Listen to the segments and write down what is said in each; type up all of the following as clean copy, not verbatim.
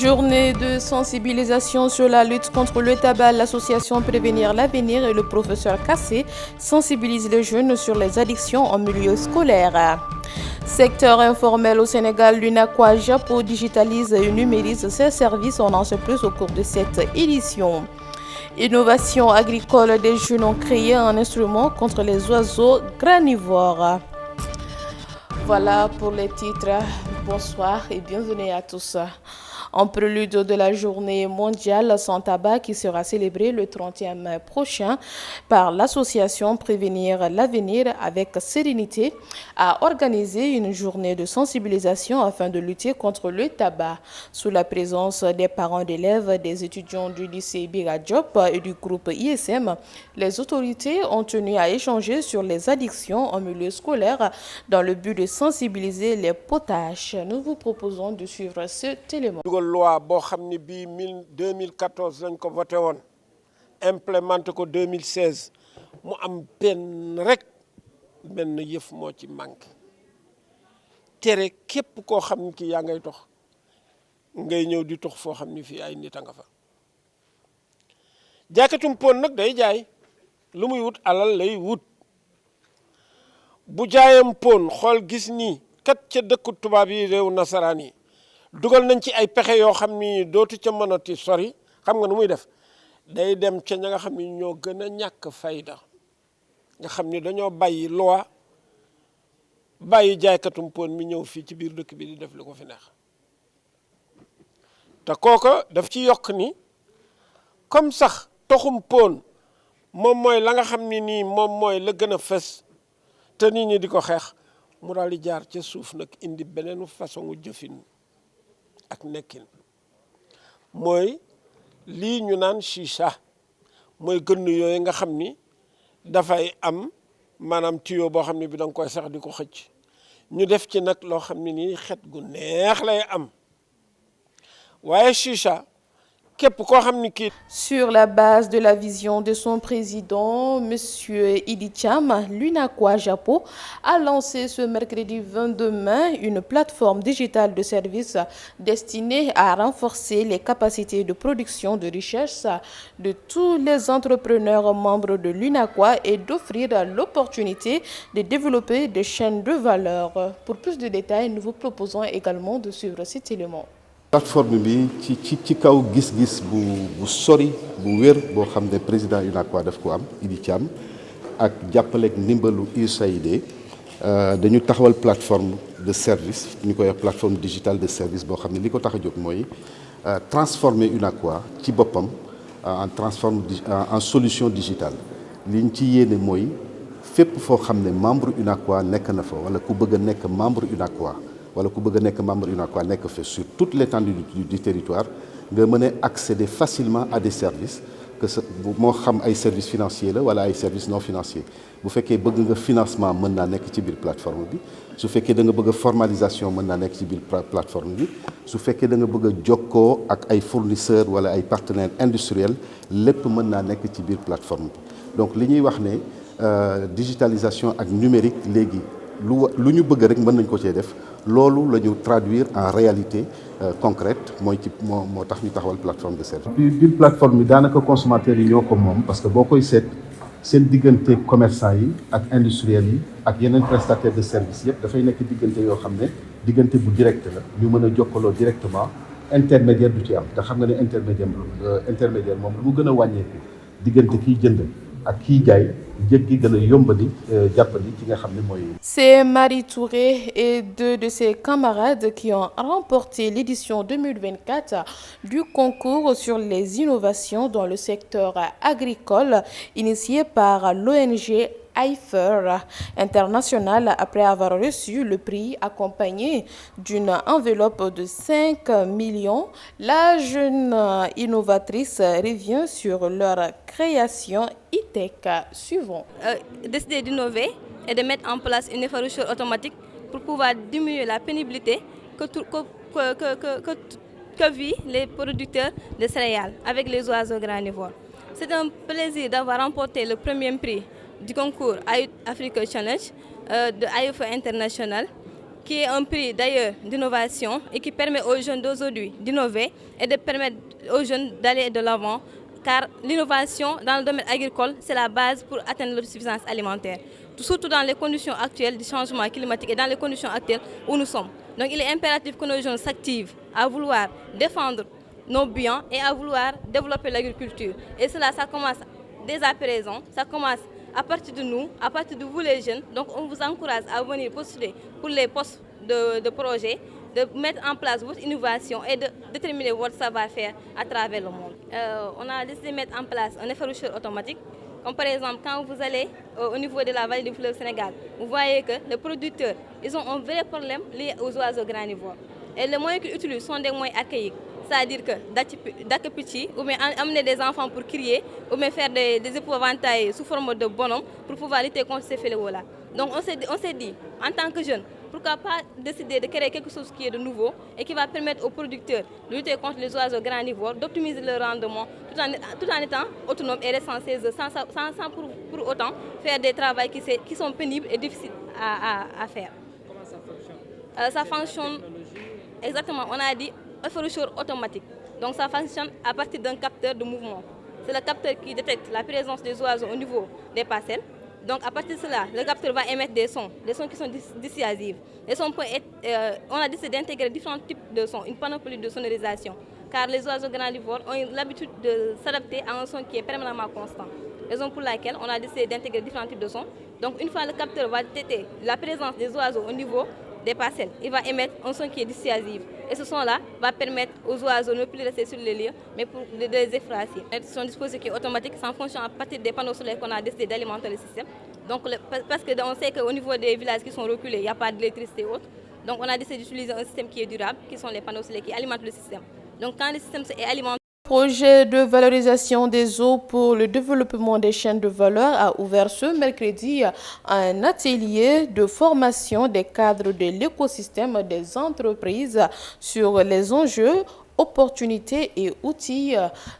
Journée de sensibilisation sur la lutte contre le tabac. L'association Prévenir l'avenir et le professeur Kassé sensibilisent les jeunes sur les addictions en milieu scolaire. Secteur informel au Sénégal, l'UNACOIS Japo digitalise et numérise ses services. On en sait plus au cours de cette édition. Innovation agricole, des jeunes ont créé un instrument contre les oiseaux granivores. Voilà pour les titres. Bonsoir et bienvenue à tous. En prélude de la journée mondiale sans tabac qui sera célébrée le 30e mai prochain par l'association Prévenir l'avenir avec sérénité a organisé une journée de sensibilisation afin de lutter contre le tabac. Sous la présence des parents d'élèves, des étudiants du lycée Biga Diop et du groupe ISM, les autorités ont tenu à échanger sur les addictions en milieu scolaire dans le but de sensibiliser les potaches. Nous vous proposons de suivre cet élément. Loi boo xam ni bii 2014 lañ ko voté woon implémenté ko 2016 mu am benn yëf moo ci manqué tere képp koo xam ni ki yaa ngay tox ngay ñëw di tox foo xam ni fii ay nit a nga fa jaakatum pon nag day jaay lu muy wut alal lay wut bu jaayam pon xool gis nii kat ca dëkku tubaab yi réew nasaraan yi dugal nañ ci ay pexe yoo xam ni dootu ca mënati sori xam nga nu muy def day dem ca ña nga xam ni ñoo gën a ñàkk fayda nga xam ni dañoo bàyyi loi bàyyi jaaykatum pon mi ñëw fii ci biir dëkk bi di def li ko fi neex te kooka daf ci yokk ni comme sax toxum pon moom mooy la nga xam ni nii moom mooy la gën a fës te nit ñi di ko xeex mu daal di jaar ca suuf nag indi beneen façon jëfin ak nekkin mooy lii ñu naan chicha mooy gënn yooyu nga xam ni dafay am maanaam tuyau boo xam ne bi da nga koy sax di ko xëcc ñu def ci nag loo xam ne nii xet gu neex lay am waaye chicha képp koo xam ni kii. Sur la base de la vision de son président, Monsieur Idi Thiam, l'UNACOIS Japo a lancé ce mercredi 22 mai une plateforme digitale de services destinée à renforcer les capacités de production de richesse de tous les entrepreneurs membres de l'UNACOIS et d'offrir l'opportunité de développer des chaînes de valeur. Pour plus de détails, nous vous proposons également de suivre cet élément. Plateforme bi ci kaw gis-gis bu sori bu wér boo xam ne président UNACOIS daf ko am Idi Thiam ak jàppaleeg ndimbalu USAID dañu taxawal plateforme de service ñu koy wax plateforme digitale de service boo xam ne li ko tax a jóg mooy transformer UNACOIS ci boppam en solution digitale liñ ci yéene mooy fépp foo xam ne membre UNACOIS nekk na fa wala ku bëgg a nekk membre UNACOIS wala ku bëgg a nekk membre UNACOIS nekk fa sur toute l'étendue du territoire nga mën a accéder facilement à des services que moo xam ay services financiers la wala ay services non financiers bu fekkee bëgg nga financement mën naa nekk ci biir plateforme bi su fekkee da nga bëgg a formalisation mën naa nekk ci biir plateforme bi su fekkee da nga bëgg a jokkoo ak ay fournisseurs wala ay partenaires industriels lépp mën naa nekk ci biir plateforme bi donc li ñuy wax ne digitalisation ak numérique léegi lu ñu bëgg rek mën nañ ko cee def loolu la ñu traduire en réalité concrète mooy ci moo tax ñu taxawal plateforme de service. biir plateforme bi daanaka consommateurs yi ñoo ko moom parce que boo koy seet seen diggante commerçant yi ak industriels yi ak yeneen prestataires de service yëpp dafay nekk diggante yoo xam ne diggante bu direct la ñu mën a jokkaloo directement intermédiaire du ci am te xam nga ne intermédiaire moom lu mu gën a wàññeeku diggante kiy jënd ak kiy jaay njëg gi gën a yombali jàppali ci nga xam ne mooy. C'est Marie Touré et deux de ses camarades qui ont remporté l'édition 2024 du concours sur les innovations dans le secteur agricole initié par l'ONG IFER International après avoir reçu le prix accompagné d'une enveloppe de 5 millions. La jeune innovatrice revient sur leur création e-tech suivant. Décider d'innover et de mettre en place une effaroucheuse automatique pour pouvoir diminuer la pénibilité que vivent les producteurs de céréales avec les oiseaux granivores. C'est un plaisir d'avoir remporté le premier prix du concours Africa Challenge de IFER International qui est un prix d'ailleurs d'innovation et qui permet aux jeunes d'aujourd'hui d'innover et de permettre aux jeunes d'aller de l'avant, car l'innovation dans le domaine agricole, c'est la base pour atteindre l'autosuffisance alimentaire, surtout dans les conditions actuelles du changement climatique et dans les conditions actuelles où nous sommes. Donc il est impératif que nos jeunes s'activent à vouloir défendre nos biens et à vouloir développer l'agriculture. Et cela, ça commence dès à présent, ça commence à partir de nous, à partir de vous les jeunes. Donc on vous encourage à venir postuler pour les postes de projet, de mettre en place votre innovation et de déterminer votre savoir-faire à travers le monde. On a décidé de mettre en place un effaroucheur automatique. Comme par exemple, quand vous allez au niveau de la vallée du fleuve Sénégal, vous voyez que les producteurs, ils ont un vrai problème lié aux oiseaux granivores. Et les moyens qu'ils utilisent sont des moyens archaïques. C'est-à-dire que d'accueillir ou bien amener des enfants pour crier, ou bien faire des épouvantails sous forme de bonhomme pour pouvoir lutter contre ces fléaux-là. Donc on s'est dit, en tant que jeunes, pourquoi pas décider de créer quelque chose qui est de nouveau et qui va permettre aux producteurs de lutter contre les oiseaux granivores, d'optimiser leur rendement tout en étant autonomes et restant chez eux, sans pour autant faire des travaux qui sont pénibles et difficiles à faire. Comment ça fonctionne? Ça fonctionne exactement, on a dit effaroucheur automatique. Donc ça fonctionne à partir d'un capteur de mouvement. C'est le capteur qui détecte la présence des oiseaux au niveau des parcelles. Donc à partir de cela, le capteur va émettre des sons qui sont dissuasifs. Les sons on a décidé d'intégrer différents types de sons, une panoplie de sonorisation, car les oiseaux granivores ont l'habitude de s'adapter à un son qui est permanemment constant. Raison pour laquelle on a décidé d'intégrer différents types de sons. Donc une fois le capteur va détecter la présence des oiseaux au niveau des parcelles, il va émettre un son qui est dissuasif. Et ce son-là va permettre aux oiseaux de ne plus rester sur les lieux, mais pour de les effrayer. C'est un dispositif qui est automatique, sans fonction à partir des panneaux solaires qu'on a décidé d'alimenter le système. Donc, parce qu'on sait qu'au niveau des villages qui sont reculés, il n'y a pas d'électricité haute. Donc on a décidé d'utiliser un système qui est durable, qui sont les panneaux solaires qui alimentent le système. Donc quand le système est alimenté, Projet de valorisation des eaux pour le développement des chaînes de valeur a ouvert ce mercredi un atelier de formation des cadres de l'écosystème des entreprises sur les enjeux, opportunités et outils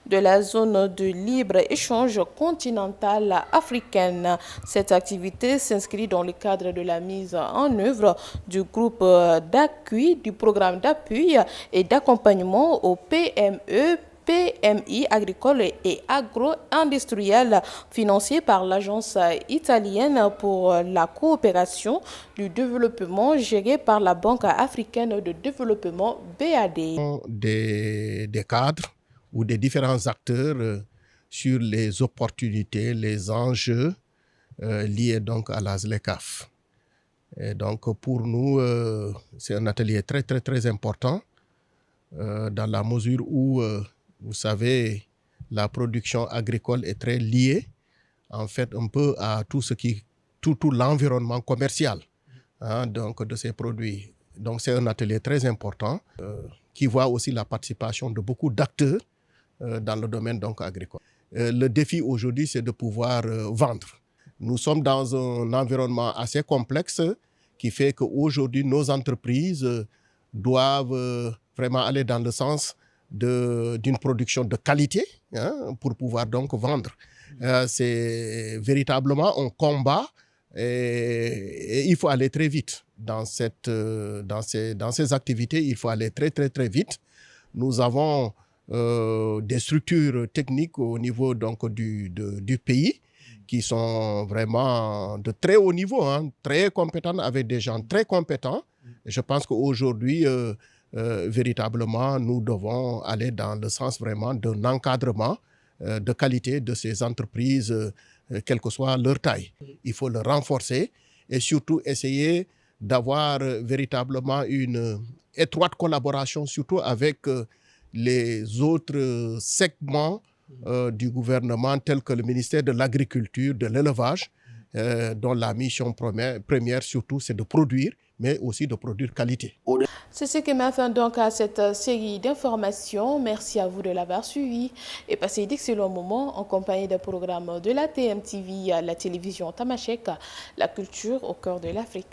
de la zone de libre-échange continentale africaine. Cette activité s'inscrit dans le cadre de la mise en œuvre du groupe d'appui, du programme d'appui et d'accompagnement au PMI agricole et agro-industriel financé par l'Agence italienne pour la coopération du développement gérée par la Banque africaine de développement BAD. Des cadres ou des différents acteurs sur les opportunités, les enjeux liés donc à la ZLECAf. Et donc pour nous, c'est un atelier très très très important dans la mesure où vous savez, la production agricole est très liée, en fait, un peu à tout l'environnement commercial donc de ces produits. Donc, c'est un atelier très important qui voit aussi la participation de beaucoup d'acteurs dans le domaine donc agricole. Le défi aujourd'hui, c'est de pouvoir vendre. Nous sommes dans un environnement assez complexe qui fait qu'aujourd'hui, nos entreprises doivent vraiment aller dans le sens d'une production de qualité pour pouvoir donc vendre. C'est véritablement un combat et il faut aller très vite dans ces activités. Il faut aller très très très vite. Nous avons des structures techniques au niveau donc du pays qui sont vraiment de très haut niveau, très compétentes, avec des gens très compétents. Je pense qu'aujourd'hui véritablement, nous devons aller dans le sens vraiment d'un encadrement de qualité de ces entreprises, quelle que soit leur taille. Il faut le renforcer et surtout essayer d'avoir véritablement une étroite collaboration, surtout avec les autres segments du gouvernement, tels que le ministère de l'Agriculture, de l'Élevage, dont la mission première surtout, c'est de produire, mais aussi de produire qualité. C'est ce qui met fin donc à cette série d'informations. Merci à vous de l'avoir suivi et passez d'excellents moments en compagnie des programmes de la TMTV, la télévision Tamashek, la culture au cœur de l'Afrique.